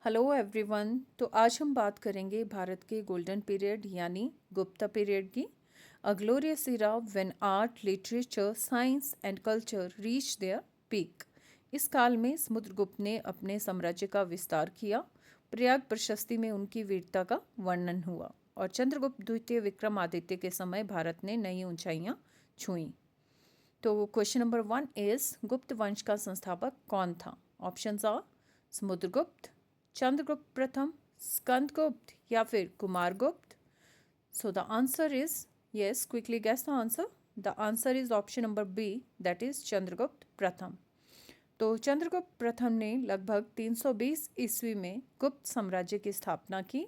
Hello everyone. तो आज हम बात करेंगे भारत के गोल्डन पीरियड यानी गुप्ता पीरियड की। A glorious era when art literature science and culture reach their peak. इस काल में समुद्रगुप्त ने अपने साम्राज्य का विस्तार किया। प्रयाग प्रशस्ति में उनकी वीरता का वर्णन हुआ और चंद्रगुप्त द्वितीय विक्रमादित्य के समय भारत ने नई ऊंचाइयां छुईं। तो क्वेश्चन नंबर 1 इज गुप्त वंश का संस्थापक कौन था? ऑप्शंस आर समुद्रगुप्त, चंद्रगुप्त प्रथम, स्कंदगुप्त या फिर Kumaragupta. So the answer is yes, quickly guess the answer. The answer is option number B, that is Chandragupta प्रथम। तो चंद्रगुप्त प्रथम ने लगभग 320 ईस्वी में गुप्त साम्राज्य की स्थापना की।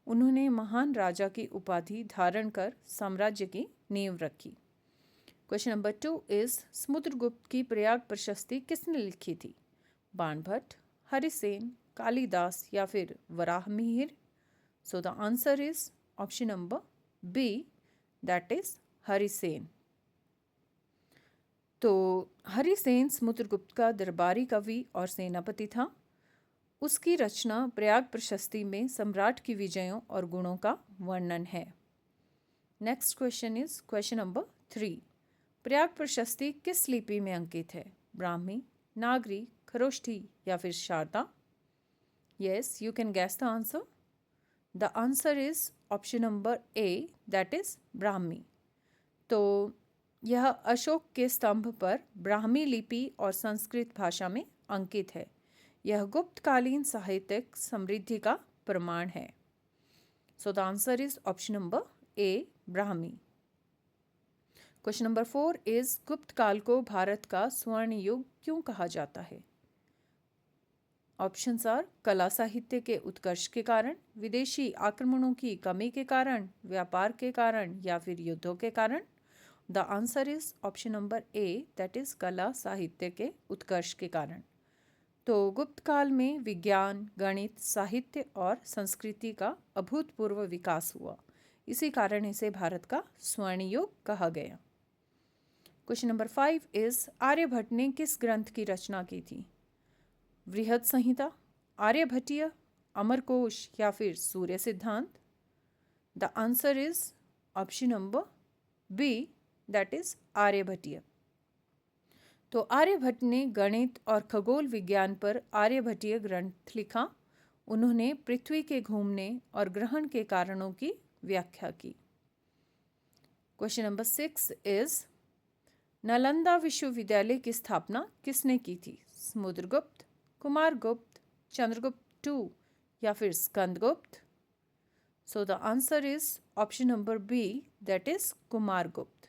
उन्होंने महान राजा की उपाधि धारण कर साम्राज्य की नींव रखी। क्वेश्चन नंबर 2 इज समुद्रगुप्त की प्रयाग प्रशस्ति किसने लिखी थी? बाणभट्ट, हरिसेन, कालिदास या फिर Varahamihira. So the answer is option number B, that is Harisena. तो हरिसेन समुद्रगुप्त का दरबारी कवि और सेनापति था। उसकी रचना प्रयाग प्रशस्ति में सम्राट की विजयों और गुणों का वर्णन है। Next question is question number 3। Prayag प्रशस्ति किस लिपि में अंकित है? ब्राह्मी, नागरी, खरोष्ठी या फिर Sharada. Yes, you can guess the answer. The answer is option number A, that is Brahmi. तो यह अशोक के स्तंभ पर ब्राह्मी लिपि और संस्कृत भाषा में अंकित है। यह गुप्तकालीन साहित्यिक समृद्धि का प्रमाण है। सो the answer is option number A, Brahmi. Question number 4 is Gupta काल को भारत का स्वर्ण युग क्यों कहा जाता है? ऑप्शंस आर कला साहित्य के उत्कर्ष के कारण, विदेशी आक्रमणों की कमी के कारण, व्यापार के कारण या फिर युद्धों के कारण। The answer is option number A, that is कला साहित्य के उत्कर्ष के कारण। तो गुप्त काल में विज्ञान, गणित, साहित्य और संस्कृति का अभूतपूर्व विकास हुआ। इसी कारण इसे भारत का स्वर्ण युग कहा गया। क्वेश्चन नंबर 5 इज आर्यभट्ट ने किस ग्रंथ की रचना की थी? बृहद संहिता, आर्यभट्टीय, अमरकोश या फिर Surya Siddhanta. The answer is option number B, that is Aryabhatiya. तो आर्यभट्ट ने गणित और खगोल विज्ञान पर आर्यभट्टीय ग्रंथ लिखा। उन्होंने पृथ्वी के घूमने और ग्रहण के कारणों की व्याख्या की। क्वेश्चन नंबर 6 इज नालंदा विश्वविद्यालय की स्थापना किसने की थी? समुद्रगुप्त, कुमारगुप्त, चंद्रगुप्त टू या फिर Skandagupta. So the answer is option number B, that is Kumaragupta.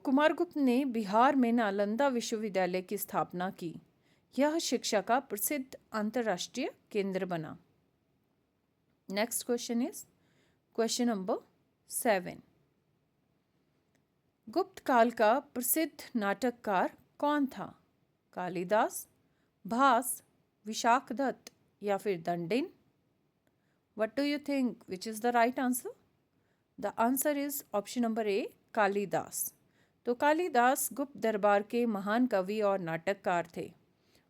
Kumaragupta ने बिहार में नालंदा विश्वविद्यालय की स्थापना की। यह शिक्षा का प्रसिद्ध अंतर्राष्ट्रीय केंद्र बना। Next question is question number 7। गुप्त काल का प्रसिद्ध नाटककार कौन था? कालिदास, भास, विशाखदत्त या फिर Dandin. What do you think, which is the right answer? The answer is option number ए, कालिदास। तो कालिदास गुप्त दरबार के महान कवि और नाटककार थे।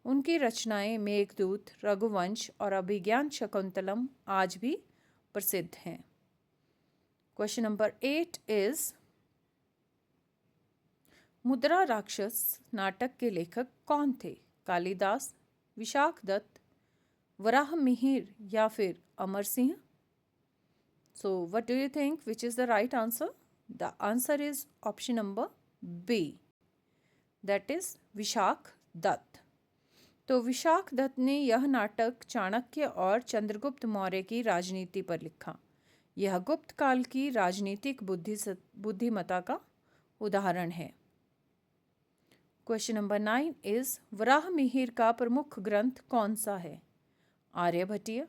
उनकी रचनाएं मेघदूत, रघुवंश और अभिज्ञान शकुंतलम आज भी प्रसिद्ध हैं। क्वेश्चन नंबर 8 इज मुद्रा राक्षस नाटक के लेखक कौन थे? कालिदास, विशाखदत्त, वराहमिहिर या फिर Amar Singh. So what do you think, which is the right answer? The answer is option number B, that is Vishakhadatta. तो विशाखदत्त ने यह नाटक चाणक्य और चंद्रगुप्त मौर्य की राजनीति पर लिखा। यह गुप्त काल की राजनीतिक बुद्धिमत्ता का उदाहरण है। क्वेश्चन नंबर 9 इज वराहमिहिर का प्रमुख ग्रंथ कौन सा है? आर्यभट्टीय,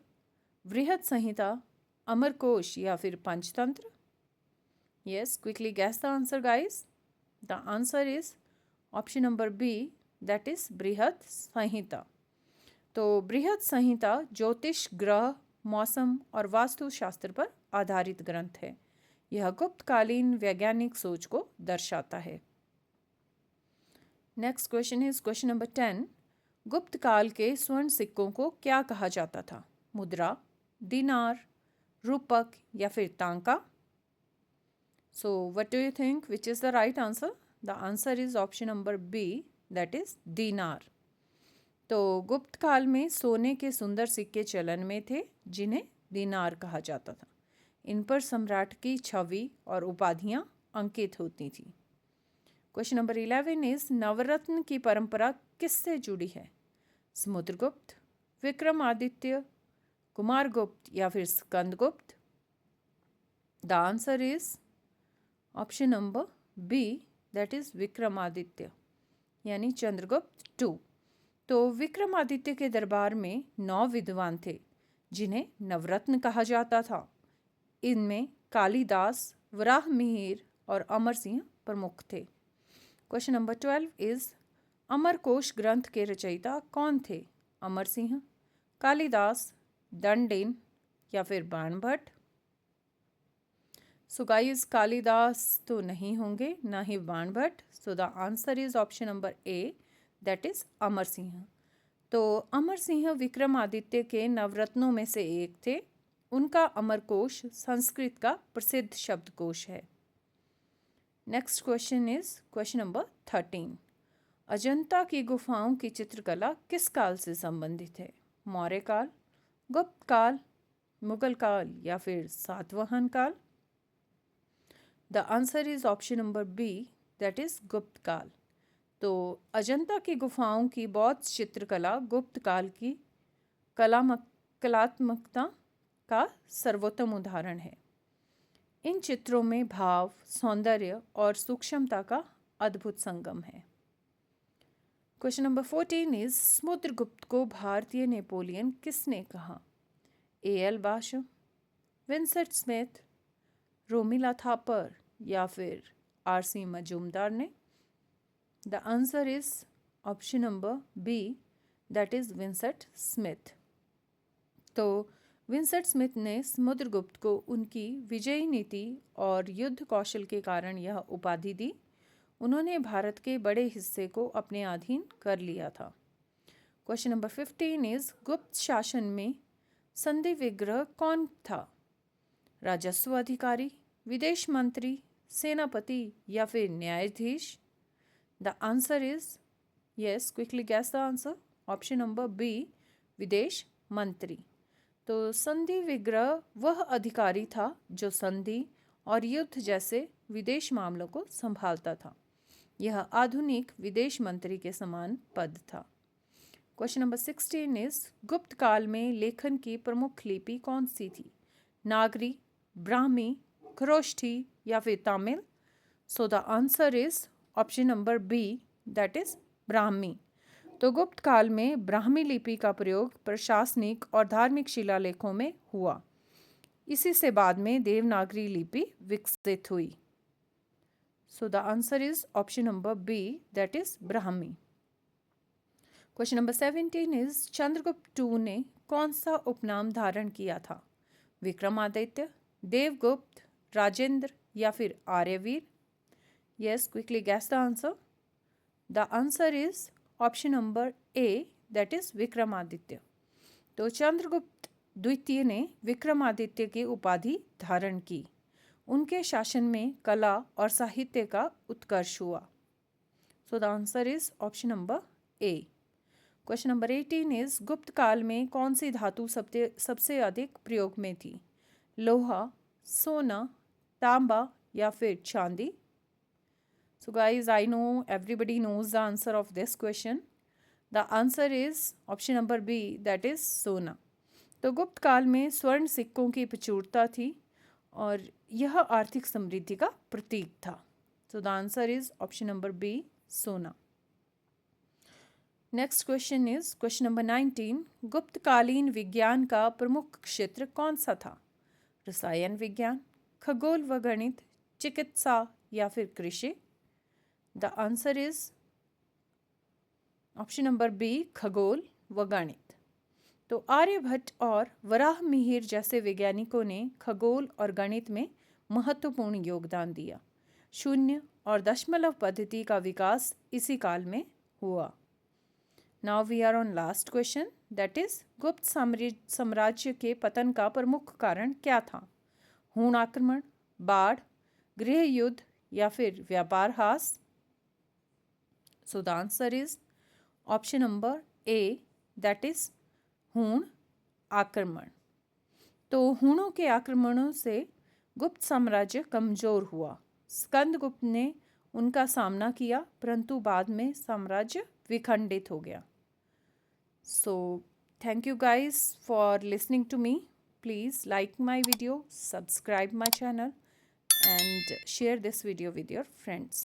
बृहद संहिता, अमरकोश या फिर Panchatantra. Yes, quickly guess the answer guys. The answer is option number B, that is Brihat Samhita. तो बृहद संहिता ज्योतिष, ग्रह, मौसम और वास्तुशास्त्र पर आधारित ग्रंथ है। यह गुप्तकालीन वैज्ञानिक सोच को दर्शाता है। Next question is question number 10। गुप्त काल के स्वर्ण सिक्कों को क्या कहा जाता था? मुद्रा, दिनार, रूपक या फिर tanka? So what do you think which is the right answer? The answer is option number B, that is dinar. तो गुप्त काल में सोने के सुंदर सिक्के चलन में थे जिन्हें दीनार कहा जाता था। इन पर सम्राट की छवि और उपाधियां अंकित होती थी। क्वेश्चन नंबर 11 इज नवरत्न की परंपरा किससे जुड़ी है? समुद्रगुप्त, विक्रमादित्य, कुमारगुप्त या फिर Skandagupta? The answer is option number B, that is Vikramaditya यानी चंद्रगुप्त 2। तो विक्रमादित्य के दरबार में 9 विद्वान थे जिन्हें नवरत्न कहा जाता था। इनमें कालिदास, वराहमिहिर और अमर सिंह प्रमुख थे। क्वेश्चन नंबर 12 इज अमरकोश ग्रंथ के रचयिता कौन थे? अमर सिंह, कालिदास, दंडेन या फिर बाणभट्ट? सो गाइस, कालिदास तो नहीं होंगे, ना ही Banabhatta. So the answer is option number A, that is Amar Singh. तो अमर सिंह विक्रमादित्य के नवरत्नों में से एक थे। उनका अमरकोश संस्कृत का प्रसिद्ध शब्दकोश है। Next question is question number 13। Ajanta की गुफाओं की चित्रकला किस काल से संबंधित है? मौर्य काल, गुप्त काल, मुगल काल या फिर सातवाहन काल? The answer is option number B, that is Gupta काल। तो अजंता की गुफाओं की बौद्ध चित्रकला गुप्त काल की कलात्मकता का सर्वोत्तम उदाहरण है। इन चित्रों में भाव, सौंदर्य और सूक्ष्मता का अद्भुत संगम है। क्वेश्चन नंबर 14 इज समुद्रगुप्त को भारतीय नेपोलियन किसने कहा? A L. Basham, Vincent Smith, Romila Thapar या फिर आर.सी. मजूमदार ने? The answer is option number B, that is Vincent Smith. तो विंसेंट स्मिथ ने समुद्रगुप्त को उनकी विजयी नीति और युद्ध कौशल के कारण यह उपाधि दी। उन्होंने भारत के बड़े हिस्से को अपने अधीन कर लिया था। क्वेश्चन नंबर 15 इज गुप्त शासन में संधि विग्रह कौन था? राजस्व अधिकारी, विदेश मंत्री, सेनापति या फिर न्यायाधीश? The answer is yes, quickly guess the answer. Option number B, विदेश मंत्री। तो संधि विग्रह वह अधिकारी था जो संधि और युद्ध जैसे विदेश मामलों को संभालता था। यह आधुनिक विदेश मंत्री के समान पद था। क्वेश्चन नंबर 16 इज गुप्त काल में लेखन की प्रमुख लिपि कौन सी थी? नागरी, ब्राह्मी, खरोष्ठी या फिर Tamil? So the answer is option number B, that is Brahmi. तो गुप्त काल में ब्राह्मी लिपि का प्रयोग प्रशासनिक और धार्मिक शिलालेखों में हुआ। इसी से बाद में देवनागरी लिपि विकसित हुई। So the answer is option number B, that is Brahmi. Question number 17 is Chandragupta II ने कौन सा उपनाम धारण किया था? विक्रमादित्य, देवगुप्त, राजेंद्र या फिर Aryaveer? Yes, quickly guess the answer. The answer is option number A, that is Vikramaditya. तो चंद्रगुप्त द्वितीय ने विक्रमादित्य की उपाधि धारण की। उनके शासन में कला और साहित्य का उत्कर्ष हुआ। सो the answer is option number A. Question number 18 is Gupta काल में कौन सी धातु सबसे अधिक प्रयोग में थी? लोहा, सोना, तांबा या फिर चांदी? So guys, I know everybody knows the answer of this question. The answer is option number B, that is सोना। तो गुप्त काल में स्वर्ण सिक्कों की प्रचुरता थी और यह आर्थिक समृद्धि का प्रतीक था। So the answer is option number B, सोना। Next question is question number 19। गुप्तकालीन विज्ञान का प्रमुख क्षेत्र कौन सा था? रसायन विज्ञान, खगोल व गणित, चिकित्सा या फिर कृषि? The answer is option number B, खगोल व गणित। तो आर्यभट्ट और वराहमिहिर जैसे वैज्ञानिकों ने खगोल और गणित में महत्वपूर्ण योगदान दिया। शून्य और दशमलव पद्धति का विकास इसी काल में हुआ। Now we are on last question, that is Gupta साम्राज्य के पतन का प्रमुख कारण क्या था? हूण आक्रमण, बाढ़, गृह युद्ध या फिर व्यापार हास? सो the answer is option number A, that is हूण आक्रमण। तो हूणों के आक्रमणों से गुप्त साम्राज्य कमजोर हुआ। स्कंदगुप्त ने उनका सामना किया, परंतु बाद में साम्राज्य विखंडित हो गया। So thank you guys for listening to me. Please like my video, subscribe my channel and share this video with your friends.